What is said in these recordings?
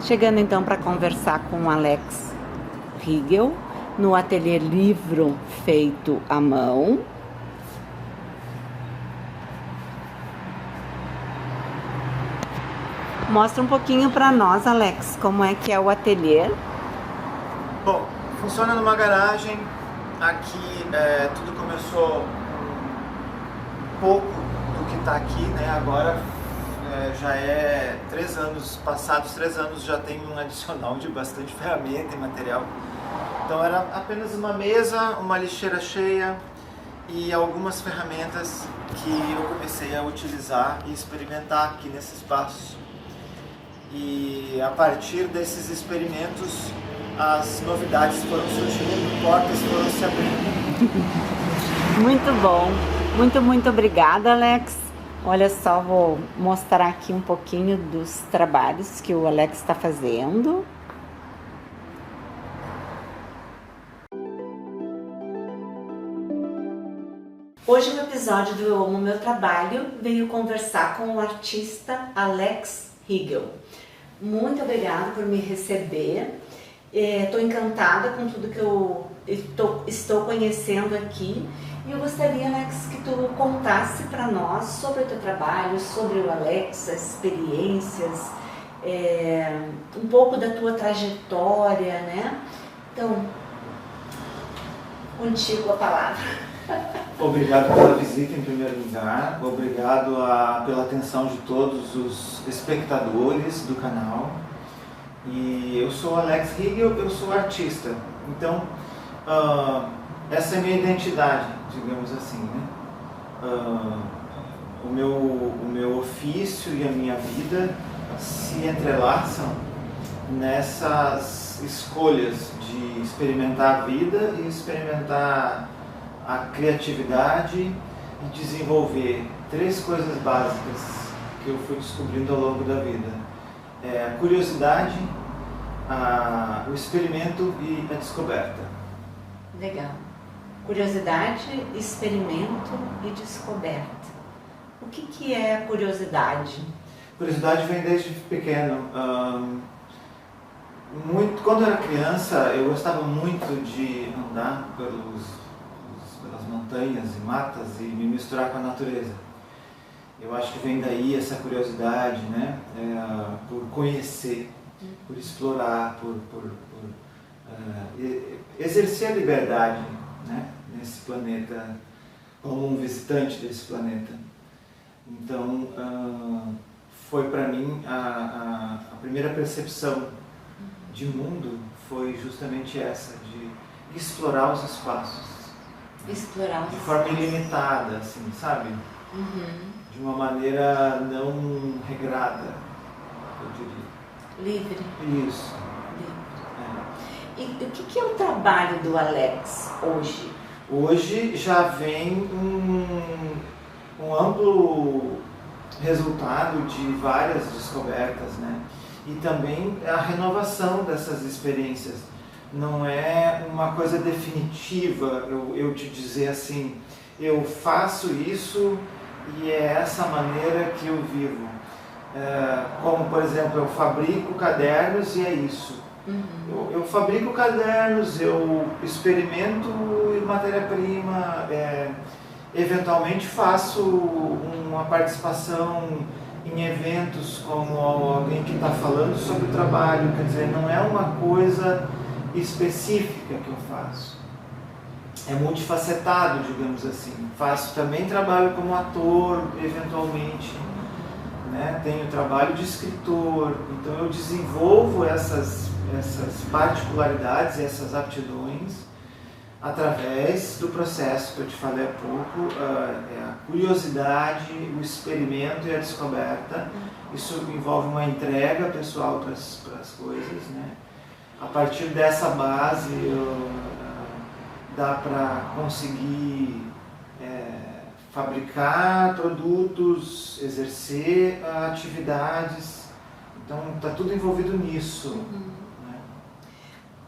Chegando então para conversar com o Alex Higel no ateliê Livro Feito à Mão. Mostra um pouquinho para nós, Alex, como é que é o ateliê. Bom, funciona numa garagem. Aqui tudo começou um pouco do que está aqui, né? Agora já é 3 anos, passados 3 anos já tem um adicional de bastante ferramenta e material. Então era apenas uma mesa, uma lixeira cheia e algumas ferramentas que eu comecei a utilizar e experimentar aqui nesse espaço. E a partir desses experimentos as novidades foram surgindo, portas foram se abrindo. Muito bom, muito obrigada, Alex. Olha só, vou mostrar aqui um pouquinho dos trabalhos que o Alex está fazendo. Hoje no episódio do Eu Amo Meu Trabalho veio conversar com o artista Alex Higel. Muito obrigada por me receber. Estou encantada com tudo que eu estou conhecendo aqui. E eu gostaria, Alex, que tu contasse para nós sobre o teu trabalho, sobre o Alex, as experiências, um pouco da tua trajetória, né? Então, contigo a palavra. Obrigado pela visita em primeiro lugar, obrigado pela atenção de todos os espectadores do canal. E eu sou Alex Higel, eu sou artista, então essa é a minha identidade, digamos assim, né? O meu ofício e a minha vida se entrelaçam nessas escolhas de experimentar a vida e experimentar a criatividade e desenvolver 3 coisas básicas que eu fui descobrindo ao longo da vida. A curiosidade, o experimento e a descoberta. Legal. Curiosidade, experimento e descoberta. O que é a curiosidade? Curiosidade vem desde pequeno. Quando eu era criança, eu gostava muito de andar pelas montanhas e matas e me misturar com a natureza. Eu acho que vem daí essa curiosidade, né? Por conhecer, por explorar, por exercer a liberdade, né? Nesse planeta, como um visitante desse planeta. Então, foi para mim a primeira percepção de mundo foi justamente essa, de explorar os espaços. Explorar de forma ilimitada, assim, sabe? Uhum. De uma maneira não regrada, eu diria. Livre. Isso. Livre. E o que é o trabalho do Alex hoje? Hoje já vem um amplo resultado de várias descobertas, né? E também a renovação dessas experiências. Não é uma coisa definitiva eu te dizer assim, eu faço isso e é essa maneira que eu vivo. Como, por exemplo, eu fabrico cadernos e é isso. Uhum. Eu fabrico cadernos, eu experimento matéria-prima, eventualmente faço uma participação em eventos como alguém que está falando sobre o trabalho, quer dizer, não é uma coisa específica que eu faço. É multifacetado, digamos assim. Faço também trabalho como ator, eventualmente, né? Tenho trabalho de escritor, então eu desenvolvo essas particularidades, essas aptidões através do processo que eu te falei há pouco, a curiosidade, o experimento e a descoberta. Isso envolve uma entrega pessoal para as coisas, né? A partir dessa base dá para conseguir fabricar produtos, exercer atividades, então está tudo envolvido nisso. Né?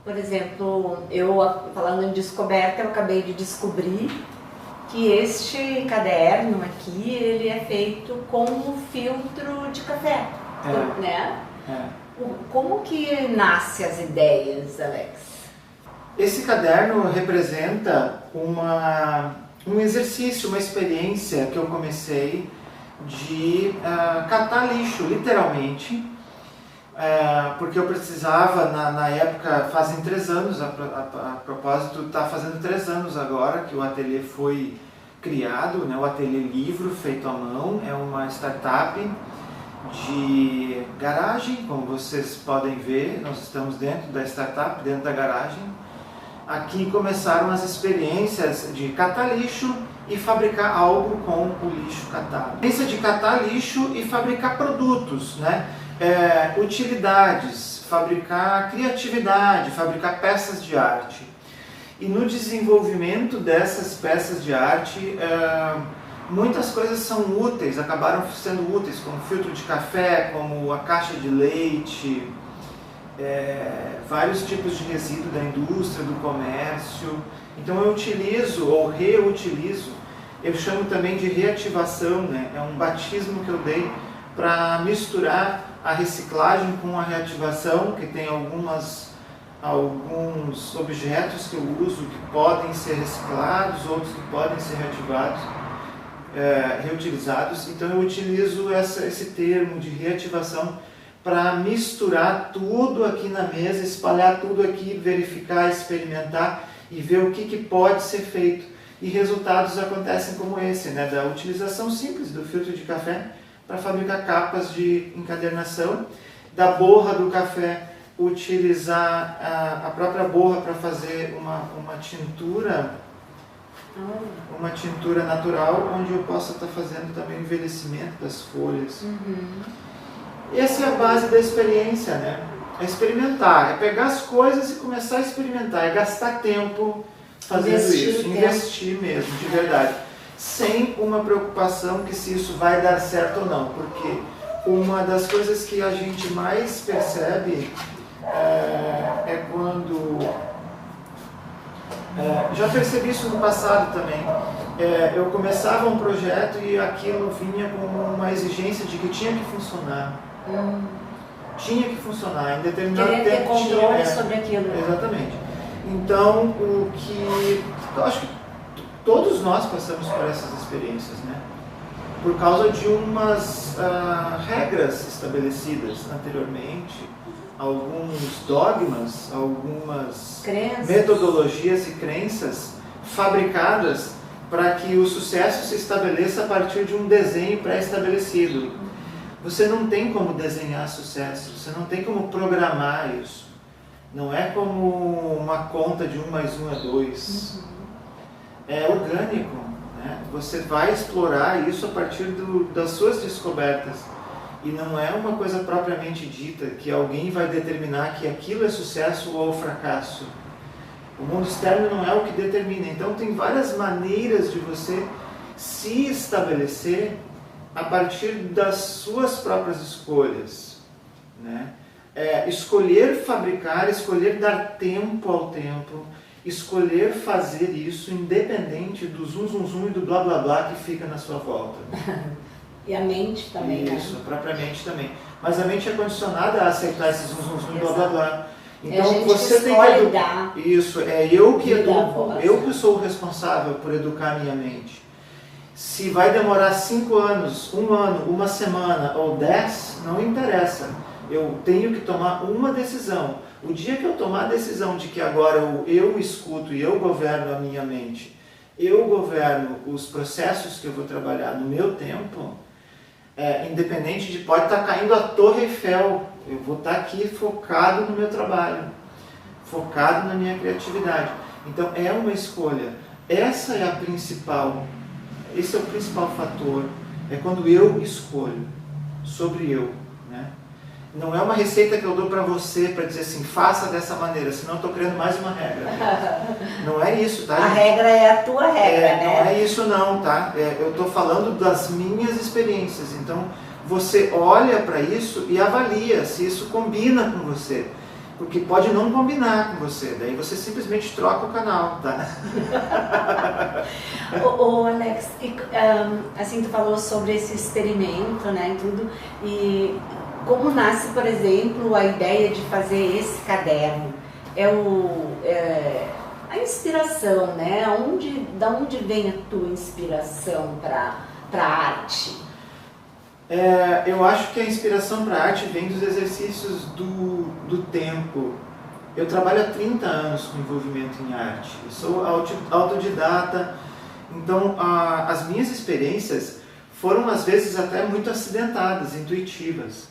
Por exemplo, eu falando em descoberta, eu acabei de descobrir que este caderno aqui, ele é feito com um filtro de café, né? Como que nascem as ideias, Alex? Esse caderno representa um exercício, uma experiência que eu comecei de catar lixo, literalmente, porque eu precisava, na época, fazem 3 anos, a propósito, está fazendo 3 anos agora que o ateliê foi criado, né? O Ateliê Livro, feito à mão, é uma startup de garagem, como vocês podem ver, nós estamos dentro da startup, dentro da garagem. Aqui começaram as experiências de catar lixo e fabricar algo com o lixo catado. A experiência de catar lixo e fabricar produtos, né? Utilidades, fabricar criatividade, fabricar peças de arte. E no desenvolvimento dessas peças de arte, muitas coisas são úteis, acabaram sendo úteis, como filtro de café, como a caixa de leite, vários tipos de resíduo da indústria, do comércio. Então eu utilizo ou reutilizo, eu chamo também de reativação, né? É um batismo que eu dei para misturar a reciclagem com a reativação, que tem alguns objetos que eu uso que podem ser reciclados, outros que podem ser reutilizados. Então eu utilizo esse termo de reativação para misturar tudo aqui na mesa, espalhar tudo aqui, verificar, experimentar e ver o que pode ser feito. E resultados acontecem como esse, né? Da utilização simples do filtro de café para fabricar capas de encadernação, da borra do café, utilizar a própria borra para fazer uma tintura natural, onde eu possa estar fazendo também o envelhecimento das folhas. Essa é a base da experiência, né? É experimentar, é pegar as coisas e começar a experimentar, é gastar tempo fazendo isso, investir mesmo, de verdade, sem uma preocupação que se isso vai dar certo ou não, porque uma das coisas que a gente mais percebe é quando... já percebi isso no passado também. Eu começava um projeto e aquilo vinha com uma exigência de que tinha que funcionar. Tinha que funcionar, em determinado tempo. Querer ter controle sobre aquilo. Exatamente. Então, eu acho que todos nós passamos por essas experiências, né? Por causa de umas regras estabelecidas anteriormente, alguns dogmas, algumas metodologias e crenças fabricadas para que o sucesso se estabeleça a partir de um desenho pré-estabelecido. Você não tem como desenhar sucesso, você não tem como programar isso. Não é como uma conta de 1 mais 1 é 2. É orgânico, né? Você vai explorar isso a partir das suas descobertas. E não é uma coisa propriamente dita que alguém vai determinar que aquilo é sucesso ou fracasso. O mundo externo não é o que determina. Então tem várias maneiras de você se estabelecer a partir das suas próprias escolhas, né? Escolher fabricar, escolher dar tempo ao tempo, escolher fazer isso independente do zum zum zum e do blá blá blá que fica na sua volta. E a mente também, isso, a própria mente também. Mas a mente é condicionada a aceitar esse zum zum zum e blá blá blá. Então você tem que educar. Isso, eu que educo, eu que sou o responsável por educar a minha mente. Se vai demorar 5 anos, 1 ano, 1 semana ou 10, não interessa. Eu tenho que tomar uma decisão. O dia que eu tomar a decisão de que agora eu escuto e eu governo a minha mente, eu governo os processos que eu vou trabalhar no meu tempo, independente de pode estar caindo a Torre Eiffel, eu vou estar aqui focado no meu trabalho, focado na minha criatividade. Então é uma escolha. Esse é o principal fator. É quando eu escolho sobre eu, né? Não é uma receita que eu dou para você para dizer assim, faça dessa maneira, senão eu estou criando mais uma regra. Não é isso, tá? A regra é a tua regra, né? Não é isso não, tá? Eu estou falando das minhas experiências. Então, você olha para isso e avalia se isso combina com você. Porque pode não combinar com você, daí você simplesmente troca o canal, tá? Ô Alex, assim tu falou sobre esse experimento, né, e tudo, e como nasce, por exemplo, a ideia de fazer esse caderno? A inspiração, né? Da onde vem a tua inspiração para arte? Eu acho que a inspiração para a arte vem dos exercícios do tempo. Eu trabalho há 30 anos com envolvimento em arte. Eu sou autodidata, então as minhas experiências foram às vezes até muito acidentadas, intuitivas.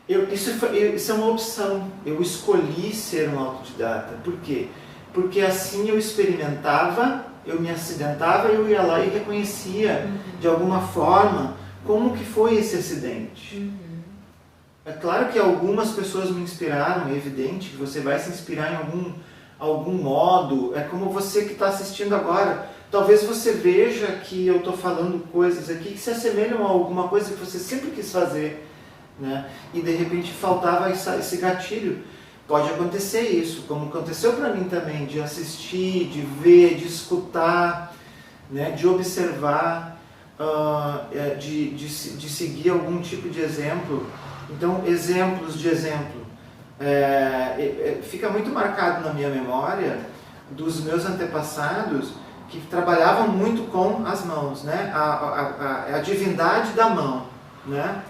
Isso é uma opção. Eu escolhi ser um autodidata. Por quê? Porque assim eu experimentava, eu me acidentava, eu ia lá e reconhecia de alguma forma como que foi esse acidente. É claro que algumas pessoas me inspiraram, é evidente que você vai se inspirar em algum modo. É como você que está assistindo agora. Talvez você veja que eu estou falando coisas aqui que se assemelham a alguma coisa que você sempre quis fazer, né? E de repente faltava esse gatilho. Pode acontecer isso, como aconteceu para mim também, de assistir, de ver, de escutar, né? De observar, de seguir algum tipo de exemplo. Então, exemplos de exemplo. Fica muito marcado na minha memória dos meus antepassados que trabalhavam muito com as mãos, né? A divindade da mão, né?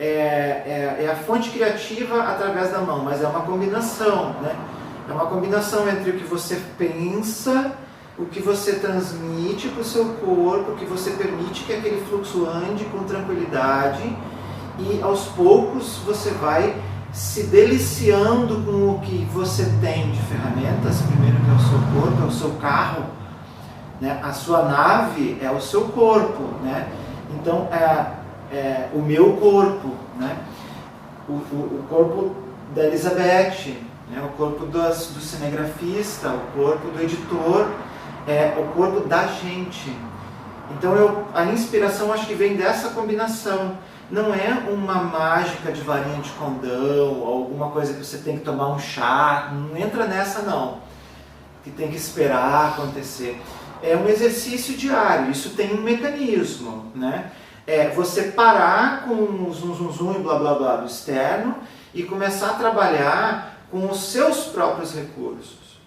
É a fonte criativa através da mão, mas é uma combinação, né? É uma combinação entre o que você pensa, o que você transmite para o seu corpo, o que você permite que aquele fluxo ande com tranquilidade, e aos poucos você vai se deliciando com o que você tem de ferramentas. Primeiro, que é o seu corpo, é o seu carro, né? A sua nave é o seu corpo, né? Então, o meu corpo, né? O corpo da Elizabeth, né? O corpo do cinegrafista, o corpo do editor, o corpo da gente. Então a inspiração acho que vem dessa combinação. Não é uma mágica de varinha de condão, alguma coisa que você tem que tomar um chá, não entra nessa não, que tem que esperar acontecer. É um exercício diário, isso tem um mecanismo, né? Você parar com o zum e blá blá blá do externo e começar a trabalhar com os seus próprios recursos.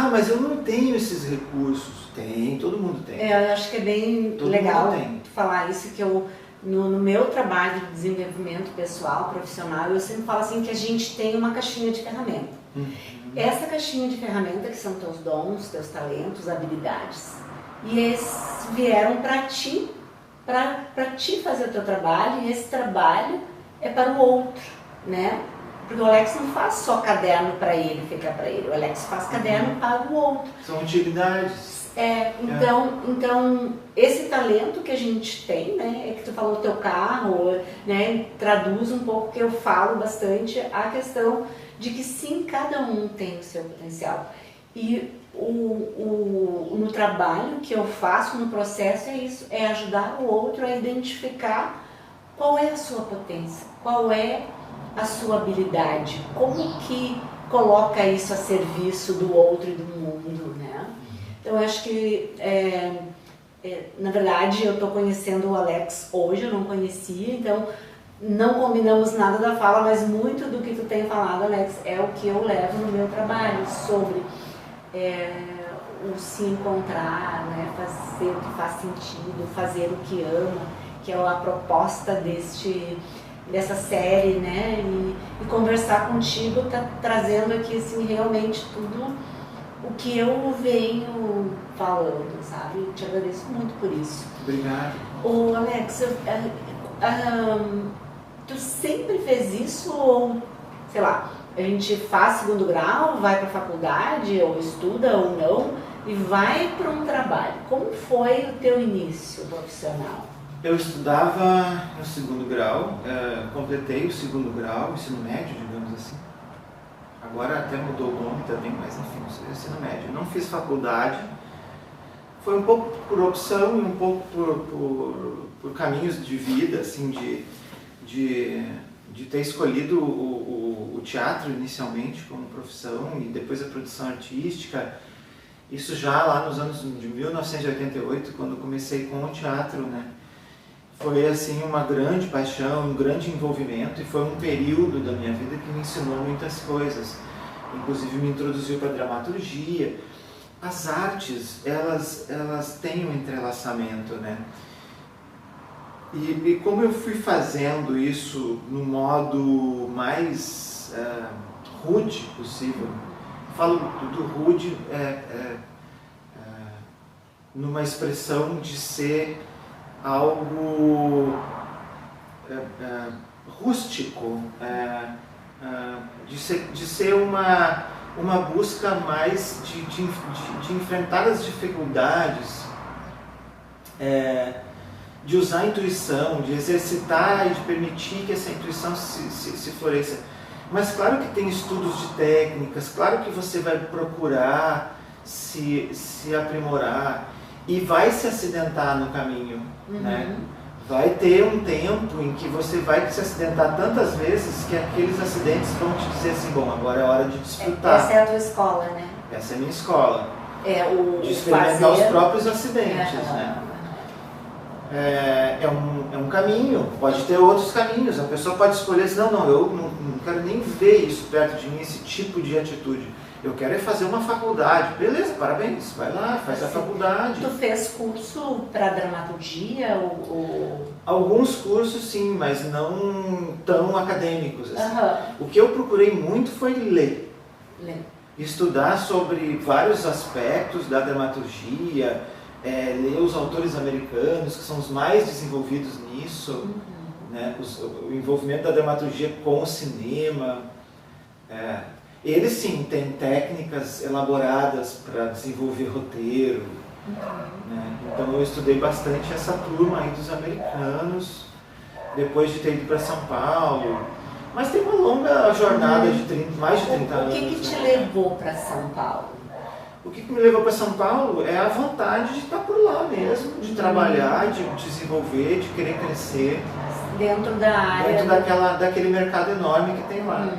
Mas eu não tenho esses recursos. Tem, todo mundo tem. Eu acho que é bem legal falar isso, que no meu trabalho de desenvolvimento pessoal, profissional, eu sempre falo assim que a gente tem uma caixinha de ferramenta. Essa caixinha de ferramenta, que são teus dons, teus talentos, habilidades, e eles vieram para ti fazer o teu trabalho, e esse trabalho é para o outro, né? Porque o Alex não faz só caderno para ele, ficar para ele. O Alex faz caderno para o outro. São utilidades. Então, esse talento que a gente tem, né, que tu falou do teu carro, né, traduz um pouco que eu falo bastante a questão de que sim, cada um tem o seu potencial. E no trabalho que eu faço, no processo, é isso, é ajudar o outro a identificar qual é a sua potência, qual é a sua habilidade, como que coloca isso a serviço do outro e do mundo, né? Então, eu acho que, na verdade, eu estou conhecendo o Alex hoje, eu não conhecia, então não combinamos nada da fala, mas muito do que tu tem falado, Alex, é o que eu levo no meu trabalho, sobre o se encontrar, né? Fazer o que faz sentido, fazer o que ama, que é a proposta dessa série, né? E conversar contigo tá trazendo aqui, assim, realmente tudo o que eu venho falando, sabe? Eu te agradeço muito por isso. Obrigado. Ô, Alex, tu sempre fez isso ou, sei lá, a gente faz segundo grau, vai para a faculdade, ou estuda ou não, e vai para um trabalho. Como foi o teu início profissional? Eu estudava no segundo grau, completei o segundo grau, ensino médio, digamos assim. Agora até mudou o nome também, mas enfim, ensino médio. Não fiz faculdade, foi um pouco por opção e um pouco por caminhos de vida, assim, de ter escolhido o teatro inicialmente como profissão e depois a produção artística. Isso já lá nos anos de 1988, quando comecei com o teatro, né? foi assim uma grande paixão, um grande envolvimento, e foi um período da minha vida que me ensinou muitas coisas. Inclusive me introduziu para a dramaturgia. As artes, elas têm um entrelaçamento, né? E como eu fui fazendo isso no modo mais rude possível, falo do rude numa expressão de ser algo rústico, de ser uma busca mais de enfrentar as dificuldades, de usar a intuição, de exercitar e de permitir que essa intuição se floresça. Mas claro que tem estudos de técnicas, claro que você vai procurar se aprimorar e vai se acidentar no caminho, né? Vai ter um tempo em que você vai se acidentar tantas vezes que aqueles acidentes vão te dizer assim, bom, agora é hora de desfrutar. Essa é a tua escola, né? Essa é a minha escola. De experimentar os próprios acidentes, né? É um caminho, pode ter outros caminhos. A pessoa pode escolher assim, não, eu não quero nem ver isso perto de mim, esse tipo de atitude. Eu quero é fazer uma faculdade. Beleza, parabéns, vai lá, faz a faculdade. Tu fez curso para dramaturgia? Alguns cursos sim, mas não tão acadêmicos. Assim. O que eu procurei muito foi ler. Estudar sobre vários aspectos da dramaturgia, ler os autores americanos, que são os mais desenvolvidos nisso, né? O envolvimento da dramaturgia com o cinema. Eles sim têm técnicas elaboradas para desenvolver roteiro. Né? Então eu estudei bastante essa turma aí dos americanos, depois de ter ido para São Paulo. Mas tem uma longa jornada de mais de 30 anos. O que te levou para São Paulo? O que me levou para São Paulo é a vontade de estar por lá mesmo, de trabalhar, de desenvolver, de querer crescer. Dentro da área. Dentro daquele mercado enorme que tem lá.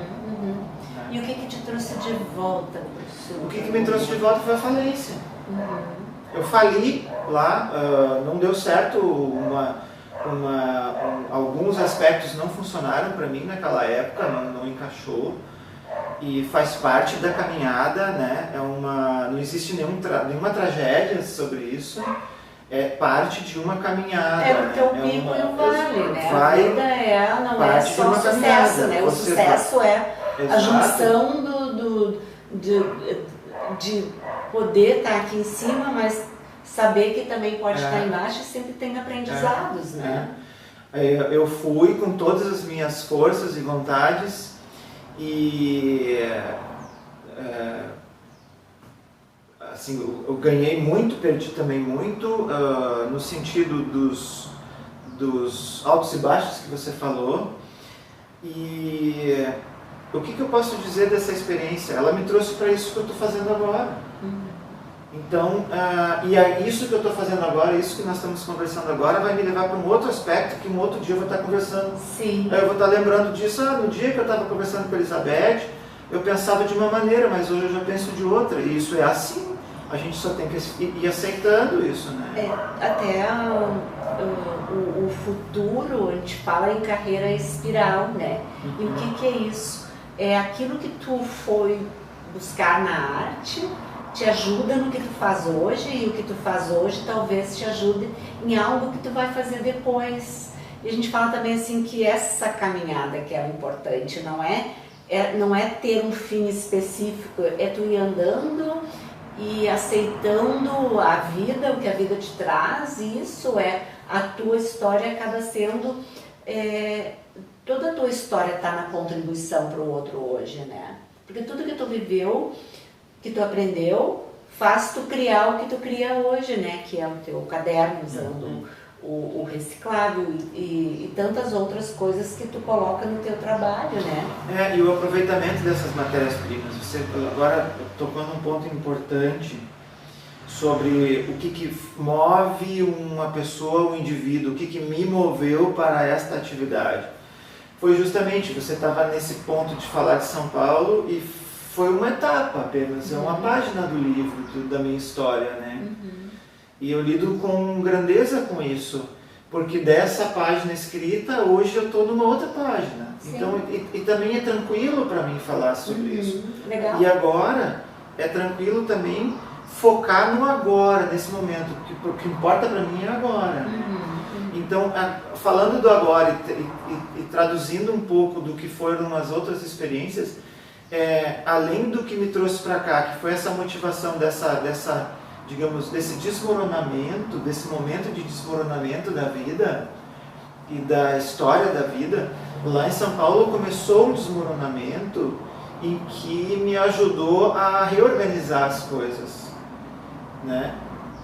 E o que te trouxe de volta para o Sul? O que me trouxe de volta foi a falência. Eu fali lá, não deu certo, alguns aspectos não funcionaram para mim naquela época, não encaixou. E faz parte da caminhada, né? Não existe nenhuma tragédia sobre isso. É parte de uma caminhada. Porque o pico e o vale, né? A vida não é só sucesso, né? O sucesso é a junção de poder estar aqui em cima, mas saber que também pode estar embaixo e sempre tem aprendizados, né? Eu fui com todas as minhas forças e vontades e assim, eu ganhei muito, perdi também muito, no sentido dos altos e baixos que você falou. E o que eu posso dizer dessa experiência? Ela me trouxe para isso que eu estou fazendo agora. Então, isso que eu estou fazendo agora, isso que nós estamos conversando agora, vai me levar para um outro aspecto que um outro dia eu vou estar conversando. Sim. Aí eu vou estar lembrando disso, no dia que eu estava conversando com a Elizabeth, eu pensava de uma maneira, mas hoje eu já penso de outra. E isso é assim. A gente só tem que ir aceitando isso, né? Até o futuro, a gente fala em carreira espiral, né? E o que é isso? É aquilo que tu foi buscar na arte, te ajuda no que tu faz hoje, e o que tu faz hoje talvez te ajude em algo que tu vai fazer depois. E a gente fala também assim que essa caminhada que é o importante, não é ter um fim específico, é tu ir andando e aceitando a vida, o que a vida te traz, e isso a tua história acaba sendo, toda a tua história está na contribuição para o outro hoje, né? Porque tudo que tu viveu, que tu aprendeu, faz tu criar o que tu cria hoje, né? Que é o teu caderno, usando o reciclável e tantas outras coisas que tu coloca no teu trabalho, né? E o aproveitamento dessas matérias-primas. Você agora tocou num ponto importante sobre o que move uma pessoa, um indivíduo, o que me moveu para esta atividade. Foi justamente, você estava nesse ponto de falar de São Paulo e foi uma etapa apenas, é uma página do livro, da minha história, né? E eu lido com grandeza com isso, Porque dessa página escrita, hoje eu estou numa outra página. Sim. Então, e também é tranquilo para mim falar sobre isso. Legal. E agora, é tranquilo também focar no agora, nesse momento. O que importa para mim é agora. Então, falando do agora e traduzindo um pouco do que foram as outras experiências, além do que me trouxe para cá, que foi essa motivação digamos, desse desmoronamento, desse momento de desmoronamento da vida e da história da vida, lá em São Paulo começou um desmoronamento em que me ajudou a reorganizar as coisas, né?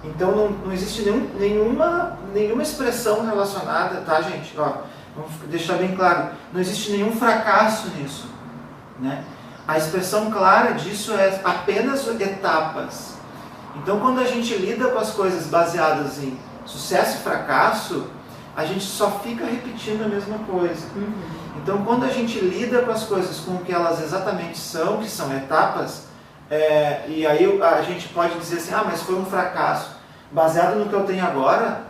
Então não existe nenhuma expressão relacionada, tá, gente? Ó, vamos deixar bem claro, não existe nenhum fracasso nisso, né? A expressão clara disso é apenas etapas. Então, quando a gente lida com as coisas baseadas em sucesso e fracasso, a gente só fica repetindo a mesma coisa. Então, quando a gente lida com as coisas com o que elas exatamente são, que são etapas, e aí a gente pode dizer assim, mas foi um fracasso. Baseado no que eu tenho agora,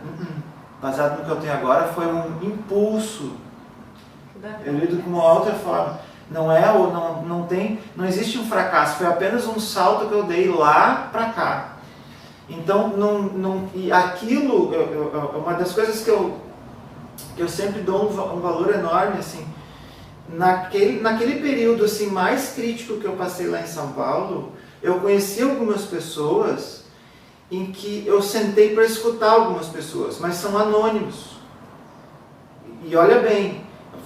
baseado no que eu tenho agora foi um impulso. Eu lido com uma outra forma. Não existe um fracasso, foi apenas um salto que eu dei lá para cá. Então, e aquilo, uma das coisas que eu sempre dou um valor enorme, assim, naquele período assim, mais crítico que eu passei lá em São Paulo, eu conheci algumas pessoas em que eu sentei para escutar algumas pessoas, mas são anônimos. E olha bem,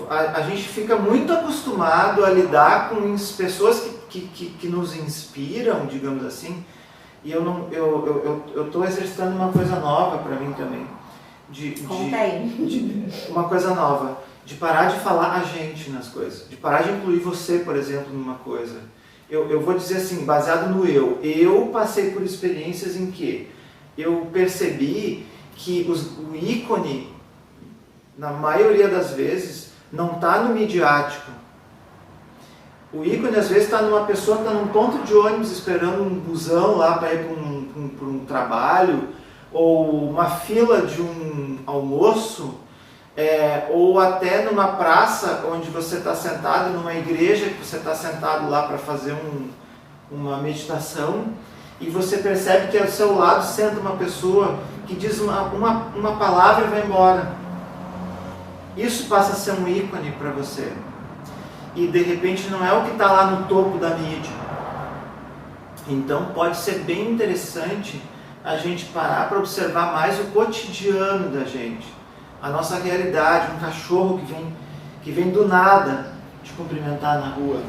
a gente fica muito acostumado a lidar com pessoas que nos inspiram, digamos assim, e eu estou exercitando uma coisa nova para mim também. Uma coisa nova, de parar de falar a gente nas coisas, de parar de incluir você, por exemplo, numa coisa. Eu vou dizer assim, baseado no eu passei por experiências em que eu percebi que o ícone, na maioria das vezes, não está no midiático. O ícone às vezes está numa pessoa que está num ponto de ônibus esperando um busão lá para ir para um trabalho, ou uma fila de um almoço, ou até numa praça onde você está sentado, numa igreja que você está sentado lá para fazer uma meditação, e você percebe que ao seu lado senta uma pessoa que diz uma palavra e vai embora. Isso passa a ser um ícone para você. E de repente não é o que está lá no topo da mídia. Então pode ser bem interessante a gente parar para observar mais o cotidiano da gente. A nossa realidade, um cachorro que vem do nada te cumprimentar na rua.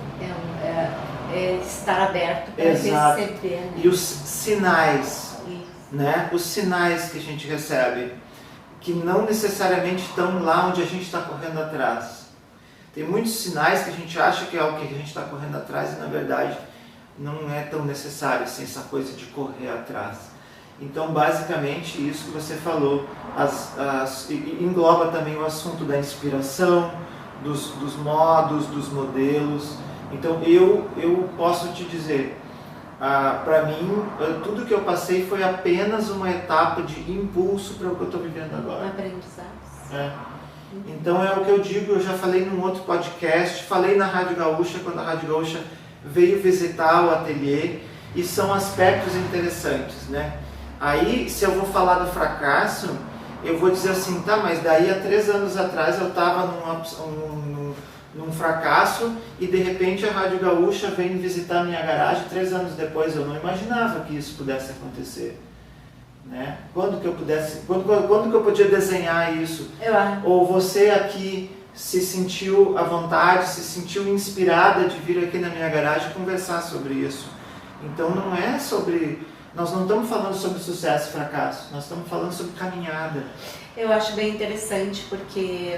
Estar aberto para receber. Né? E os sinais, né? Os sinais que a gente recebe, que não necessariamente estão lá onde a gente está correndo atrás. Tem muitos sinais que a gente acha que é o que a gente está correndo atrás e na verdade não é tão necessário assim, essa coisa de correr atrás. Então basicamente isso que você falou engloba também o assunto da inspiração, dos modos, dos modelos. Então eu posso te dizer, para mim tudo que eu passei foi apenas uma etapa de impulso para o que eu estou vivendo agora. Aprendizados. Então é o que eu digo, eu já falei num outro podcast, falei na Rádio Gaúcha, quando a Rádio Gaúcha veio visitar o ateliê, e são aspectos interessantes, né? Aí, se eu vou falar do fracasso, eu vou dizer assim, tá, mas daí há 3 anos atrás eu estava num fracasso e de repente a Rádio Gaúcha vem visitar a minha garagem 3 anos depois, eu não imaginava que isso pudesse acontecer. Né? Quando que eu podia desenhar isso? Ou você aqui se sentiu à vontade, se sentiu inspirada de vir aqui na minha garagem conversar sobre isso. Então não é sobre... Nós não estamos falando sobre sucesso e fracasso, nós estamos falando sobre caminhada. Eu acho bem interessante porque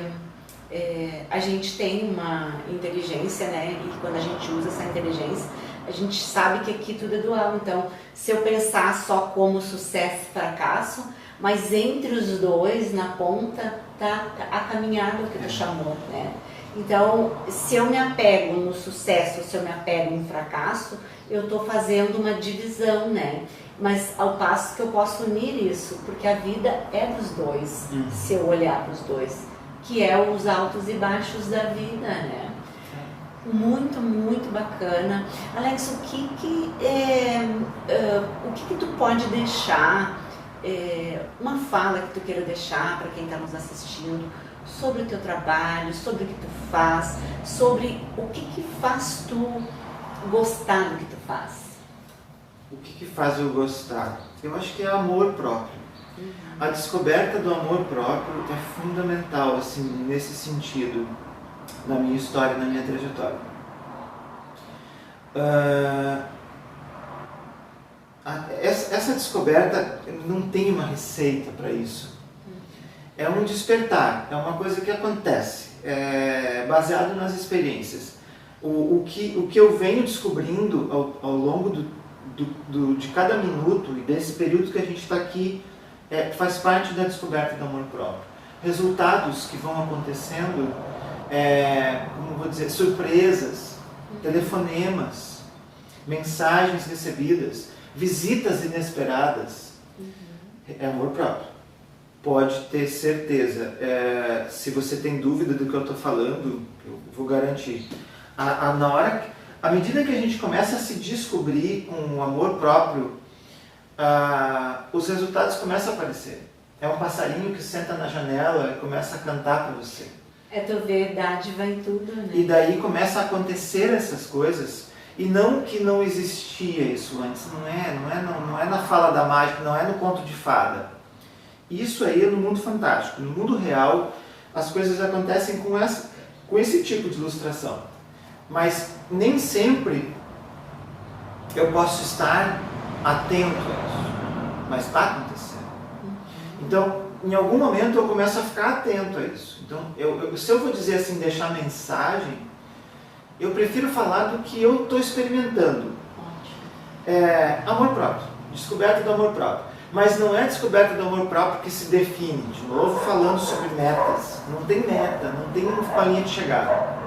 a gente tem uma inteligência, né? E quando a gente usa essa inteligência, a gente sabe que aqui tudo é dual. Então, se eu pensar só como sucesso e fracasso, mas entre os dois, na ponta, tá a caminhada que tu chamou, né? Então, se eu me apego no sucesso, se eu me apego no fracasso, eu estou fazendo uma divisão, né? Mas ao passo que eu posso unir isso, porque a vida é dos dois, se eu olhar para os dois, que é os altos e baixos da vida, né? Muito, muito bacana. Alex, o que tu pode deixar, uma fala que tu queira deixar para quem está nos assistindo, sobre o teu trabalho, sobre o que tu faz, sobre o que faz tu gostar do que tu faz? O que faz eu gostar? Eu acho que é amor próprio. A descoberta do amor próprio é fundamental, assim, nesse sentido, na minha história, na minha trajetória. Essa descoberta não tem uma receita para isso. É um despertar, é uma coisa que acontece, baseado nas experiências. O que eu venho descobrindo ao longo de cada minuto e desse período que a gente está aqui, faz parte da descoberta do amor próprio. Resultados que vão acontecendo, como vou dizer, surpresas, telefonemas, mensagens recebidas, visitas inesperadas, é amor próprio. Pode ter certeza. Se você tem dúvida do que eu estou falando, eu vou garantir. À medida que a gente começa a se descobrir com o amor próprio, os resultados começam a aparecer. É um passarinho que senta na janela e começa a cantar para você. É tu ver dádiva em tudo, né? E daí começa a acontecer essas coisas. E não que não existia isso antes. Não é na fala da mágica, não é no conto de fada. Isso aí é no mundo fantástico. No mundo real, as coisas acontecem com esse tipo de ilustração. Mas nem sempre eu posso estar atento a isso. Mas está acontecendo. Então, em algum momento eu começo a ficar atento a isso. Então, se eu vou dizer assim, deixar mensagem, eu prefiro falar do que eu estou experimentando. Amor próprio. Descoberta do amor próprio. Mas não é a descoberta do amor próprio que se define, de novo falando sobre metas. Não tem meta, não tem uma linha de chegada.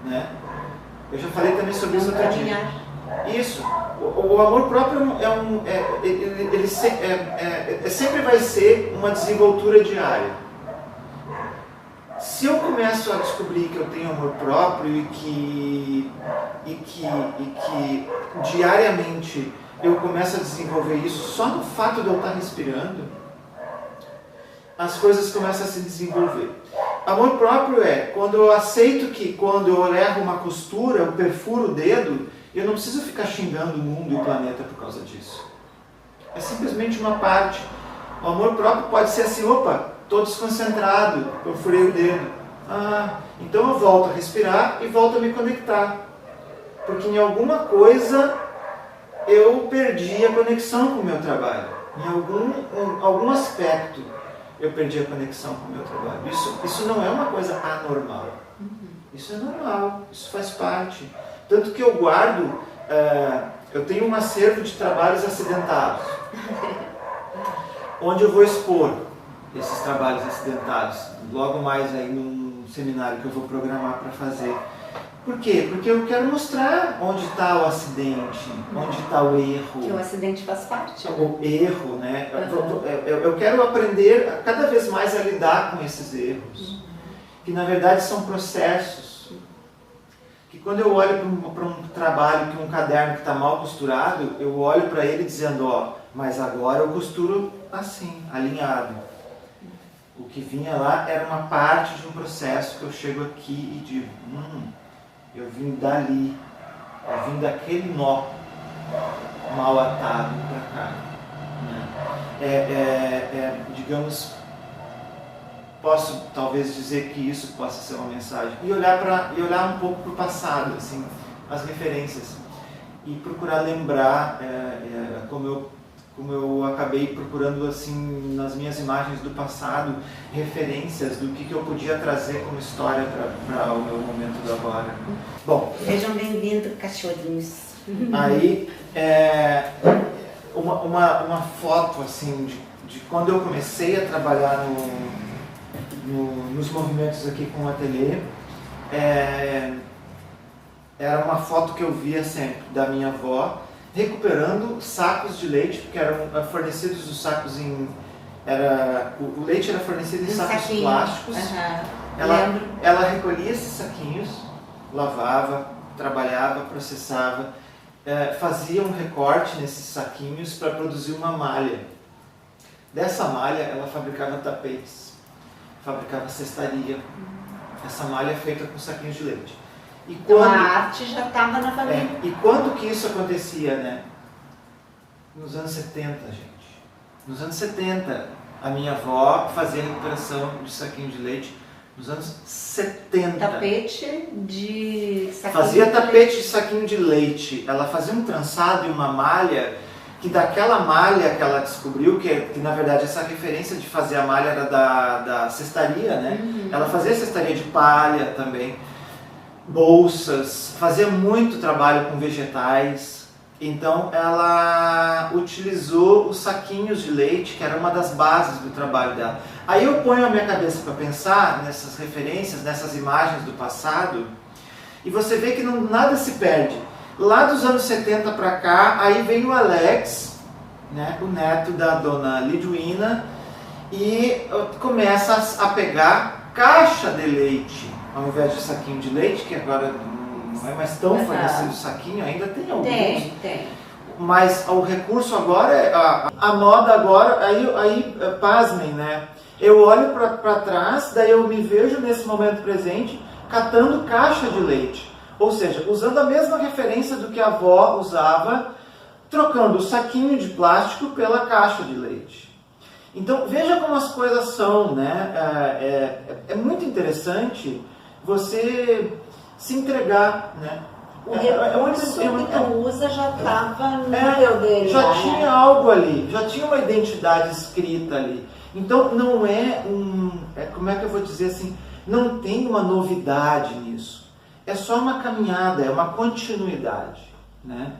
Né? Eu já falei também sobre isso outro dia. Isso. O amor próprio ele sempre vai ser uma desenvoltura diária. Se eu começo a descobrir que eu tenho amor próprio e que diariamente eu começo a desenvolver isso só no fato de eu estar respirando, as coisas começam a se desenvolver. Amor próprio é quando eu aceito que quando eu erro uma costura, eu perfuro o dedo, eu não preciso ficar xingando o mundo e o planeta por causa disso. É simplesmente uma parte. O amor próprio pode ser assim, opa, estou desconcentrado, eu furei o dedo. Então eu volto a respirar e volto a me conectar. Porque em alguma coisa eu perdi a conexão com o meu trabalho. Em algum aspecto eu perdi a conexão com o meu trabalho. Isso não é uma coisa anormal. Isso é normal, isso faz parte. Tanto que eu guardo, eu tenho um acervo de trabalhos acidentados, onde eu vou expor esses trabalhos acidentados, logo mais aí num seminário que eu vou programar para fazer. Por quê? Porque eu quero mostrar onde está o acidente, onde está o erro. Que o acidente faz parte. O erro, né? Eu quero aprender cada vez mais a lidar com esses erros, que na verdade são processos. Que quando eu olho para um trabalho, um caderno que está mal costurado, eu olho para ele dizendo, mas agora eu costuro assim, alinhado. O que vinha lá era uma parte de um processo que eu chego aqui e digo, eu vim dali, eu vim daquele nó mal atado para cá. Né? Digamos, posso talvez dizer que isso possa ser uma mensagem. E olhar um pouco para o passado, assim, as referências. E procurar lembrar, como eu acabei procurando assim nas minhas imagens do passado, referências do que eu podia trazer como história para o meu momento do agora. Bom, sejam bem-vindos, cachorrinhos. Aí, uma foto assim de quando eu comecei a trabalhar nos movimentos aqui com o ateliê, era uma foto que eu via sempre da minha avó recuperando sacos de leite, porque eram fornecidos os sacos o leite era fornecido em sacos plásticos. Ela recolhia esses saquinhos, lavava, trabalhava, processava, fazia um recorte nesses saquinhos para produzir uma malha. Dessa malha ela fabricava tapetes, fabricava cestaria. Essa malha é feita com saquinhos de leite. E quando, a arte já estava na família. E quando que isso acontecia, né? Nos anos 70, gente. Nos anos 70, a minha avó fazia recuperação de saquinho de leite. Nos anos 70. Tapete de saquinho fazia de tapete leite. De saquinho de leite. Ela fazia um trançado e uma malha, que daquela malha que ela descobriu, que na verdade essa referência de fazer a malha era da cestaria, né? Ela fazia cestaria de palha também, bolsas, fazia muito trabalho com vegetais. Então ela utilizou os saquinhos de leite, que era uma das bases do trabalho dela. Aí eu ponho a minha cabeça para pensar nessas referências, nessas imagens do passado, e você vê que nada se perde. Lá dos anos 70 para cá, aí vem o Alex, né, o neto da dona Liduína, e começa a pegar caixa de leite, ao invés de saquinho de leite, que agora não é mais tão fornecido saquinho, ainda tem alguns. Tem. Mas o recurso agora, a moda agora, aí pasmem, né? Eu olho para trás, daí eu me vejo nesse momento presente catando caixa de leite. Ou seja, usando a mesma referência do que a avó usava, trocando o saquinho de plástico pela caixa de leite. Então, veja como as coisas são, né? É muito interessante você se entregar, né? O recurso que tu usa já estava no nível dele. Já tinha algo ali, já tinha uma identidade escrita ali. Então, não como é que eu vou dizer assim, não tem uma novidade nisso. É só uma caminhada, é uma continuidade, né?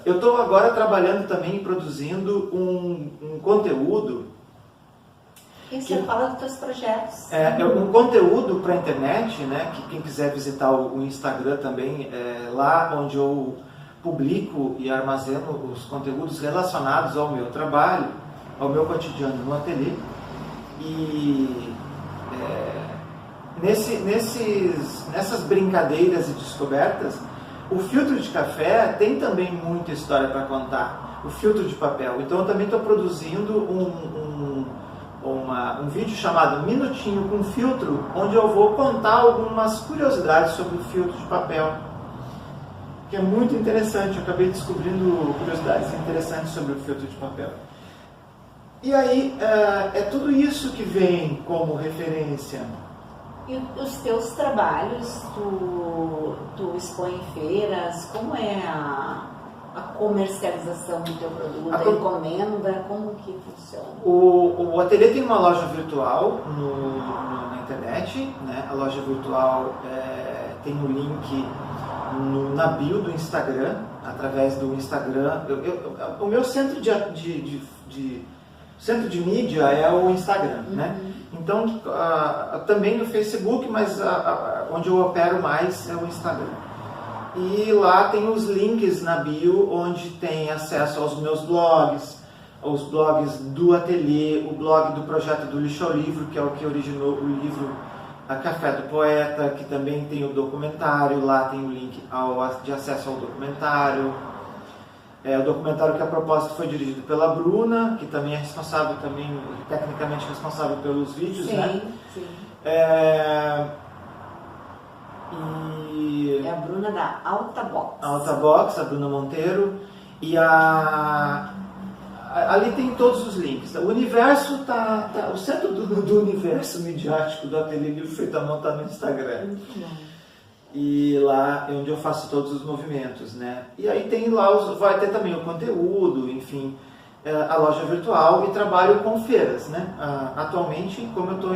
Eu estou agora trabalhando também, produzindo um conteúdo. E você fala dos teus projetos. Um conteúdo para a internet, né? Que quem quiser visitar o Instagram também, lá onde eu publico e armazeno os conteúdos relacionados ao meu trabalho, ao meu cotidiano no ateliê. E nessas brincadeiras e descobertas, o filtro de café tem também muita história para contar. O filtro de papel. Então eu também estou produzindo um vídeo chamado Minutinho com Filtro, onde eu vou contar algumas curiosidades sobre o filtro de papel, que é muito interessante. Eu acabei descobrindo curiosidades interessantes sobre o filtro de papel. E aí, é tudo isso que vem como referência. E os teus trabalhos, tu expõe em feiras, como é a comercialização do teu produto, a encomenda, como que funciona? O ateliê tem uma loja virtual na internet, né? A loja virtual tem o link na bio do Instagram, através do Instagram. O meu centro centro de mídia é o Instagram, né? Então, também no Facebook, mas onde eu opero mais é o Instagram. E lá tem os links na bio, onde tem acesso aos meus blogs, os blogs do ateliê, o blog do projeto do Lixo ao Livro, que é o que originou o livro A Café do Poeta, que também tem o documentário, lá tem o link de acesso ao documentário. O documentário que a propósito foi dirigido pela Bruna, que também é responsável, tecnicamente responsável pelos vídeos, né? Sim. É a Bruna da Alta Box. Alta Box, a Bruna Monteiro. E ali tem todos os links. O universo o centro do universo midiático do Ateliê Livro foi montado no Instagram. Muito bom. E lá é onde eu faço todos os movimentos, né? E aí tem lá, vai ter também o conteúdo, enfim, a loja virtual, e trabalho com feiras, né? Atualmente, como eu estou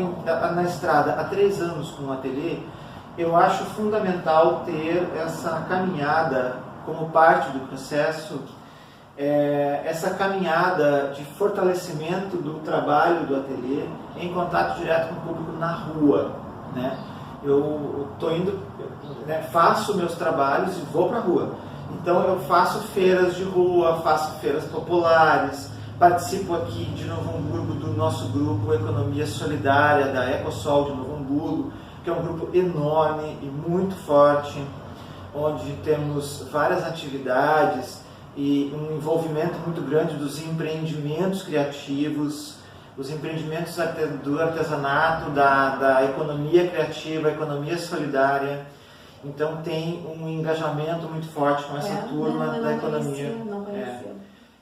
na estrada há 3 anos com o ateliê, eu acho fundamental ter essa caminhada como parte do processo, essa caminhada de fortalecimento do trabalho do ateliê em contato direto com o público na rua, né? eu tô indo, né, faço meus trabalhos e vou para a rua. Então eu faço feiras de rua, faço feiras populares, participo aqui de Novo Hamburgo do nosso grupo Economia Solidária, da Ecosol de Novo Hamburgo, que é um grupo enorme e muito forte, onde temos várias atividades e um envolvimento muito grande dos empreendimentos criativos, os empreendimentos do artesanato, da economia criativa, economia solidária. Então tem um engajamento muito forte com essa turma da economia. Não conhecia.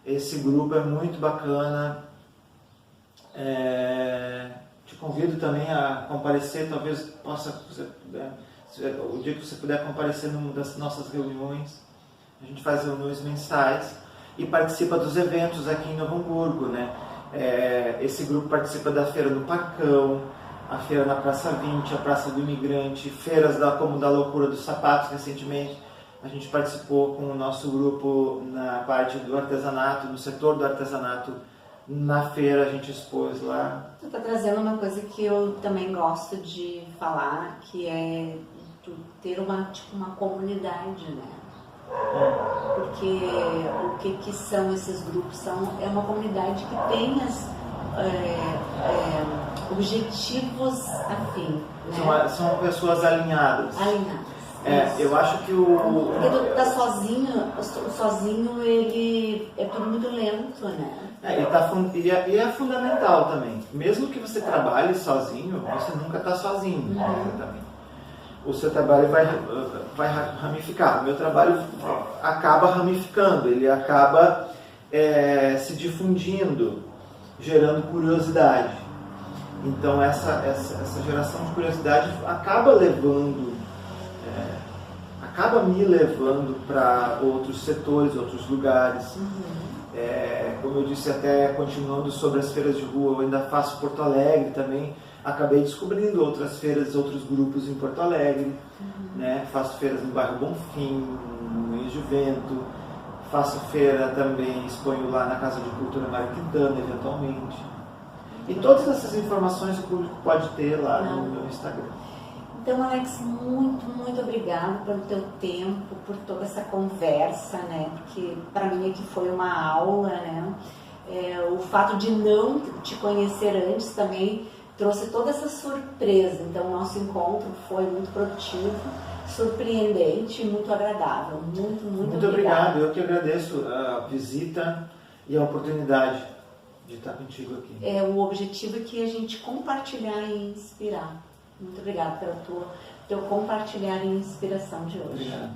Esse grupo é muito bacana. Te convido também a comparecer, talvez possa, o dia que você puder comparecer numa das nossas reuniões. A gente faz reuniões mensais e participa dos eventos aqui em Novo Hamburgo, né? Esse grupo participa da Feira do Parcão, a Feira na Praça 20, a Praça do Imigrante, feiras como da Loucura dos Sapatos. Recentemente a gente participou com o nosso grupo na parte do artesanato, no setor do artesanato. Na feira a gente expôs lá. Tu está trazendo uma coisa que eu também gosto de falar, que é tu ter uma comunidade, né? Porque o que são esses grupos? É uma comunidade que tem objetivos afins, né? São pessoas alinhadas. Eu acho que porque tu tá sozinho ele é tudo muito lento, né? E é fundamental também. Mesmo que você trabalhe sozinho, você nunca está sozinho. Também. O seu trabalho vai ramificar. O meu trabalho acaba ramificando, ele acaba se difundindo, gerando curiosidade. Então essa geração de curiosidade acaba me levando para outros setores, outros lugares. Como eu disse, até continuando sobre as feiras de rua, eu ainda faço Porto Alegre também. Acabei descobrindo outras feiras, outros grupos em Porto Alegre, né? Faço feiras no bairro Bonfim, no Moinhos de Vento, faço feira também, exponho lá na Casa de Cultura Mário Quintana, eventualmente. E todas essas informações o público pode ter lá no meu Instagram. Então, Alex, muito obrigada pelo teu tempo, por toda essa conversa, né? Porque para mim aqui foi uma aula, né? O fato de não te conhecer antes também trouxe toda essa surpresa. Então, o nosso encontro foi muito produtivo, surpreendente e muito agradável. Muito obrigado. Eu que agradeço a visita e a oportunidade de estar contigo aqui. O objetivo é que a gente compartilhar e inspirar. Muito obrigada pelo teu compartilhar e inspiração de hoje. Obrigado.